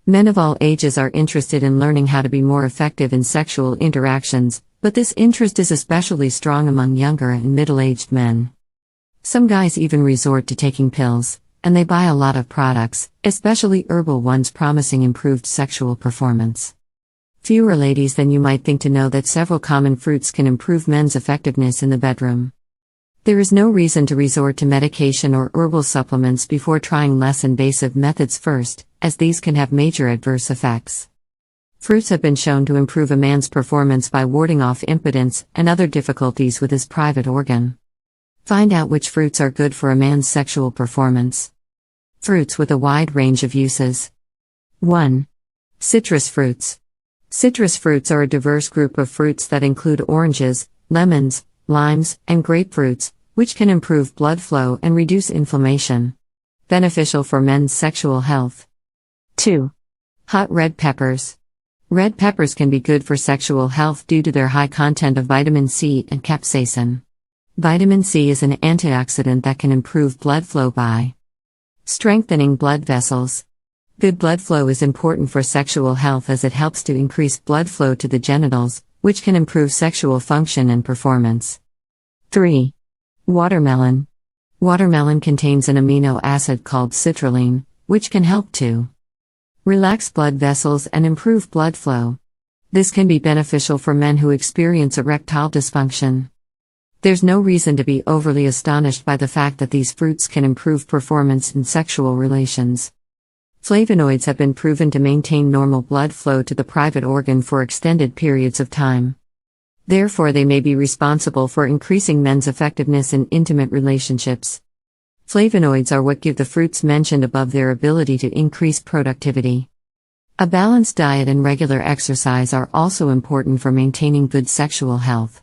Men of all ages are interested in learning how to be more effective in sexual interactions, but this interest is especially strong among younger and middle-aged men. Some guys even resort to taking pills, and they buy a lot of products, especially herbal ones promising improved sexual performance. Fewer ladies than you might think to know that several common fruits can improve men's effectiveness in the bedroom. There is no reason to resort to medication or herbal supplements before trying less invasive methods first, as these can have major adverse effects. Fruits have been shown to improve a man's performance by warding off impotence and other difficulties with his private organ. Find out which fruits are good for a man's sexual performance. Fruits with a wide range of uses. 1. Citrus fruits. Citrus fruits are a diverse group of fruits that include oranges, lemons, limes, and grapefruits, which can improve blood flow and reduce inflammation. Beneficial for men's sexual health. 2. Hot red peppers. Red peppers can be good for sexual health due to their high content of vitamin C and capsaicin. Vitamin C is an antioxidant that can improve blood flow by strengthening blood vessels. Good blood flow is important for sexual health as it helps to increase blood flow to the genitals, which can improve sexual function and performance. 3. Watermelon. Watermelon contains an amino acid called citrulline, which can help to relax blood vessels and improve blood flow. This can be beneficial for men who experience erectile dysfunction. There's no reason to be overly astonished by the fact that these fruits can improve performance in sexual relations. Flavonoids have been proven to maintain normal blood flow to the private organ for extended periods of time. Therefore, they may be responsible for increasing men's effectiveness in intimate relationships. Flavonoids are what give the fruits mentioned above their ability to increase productivity. A balanced diet and regular exercise are also important for maintaining good sexual health.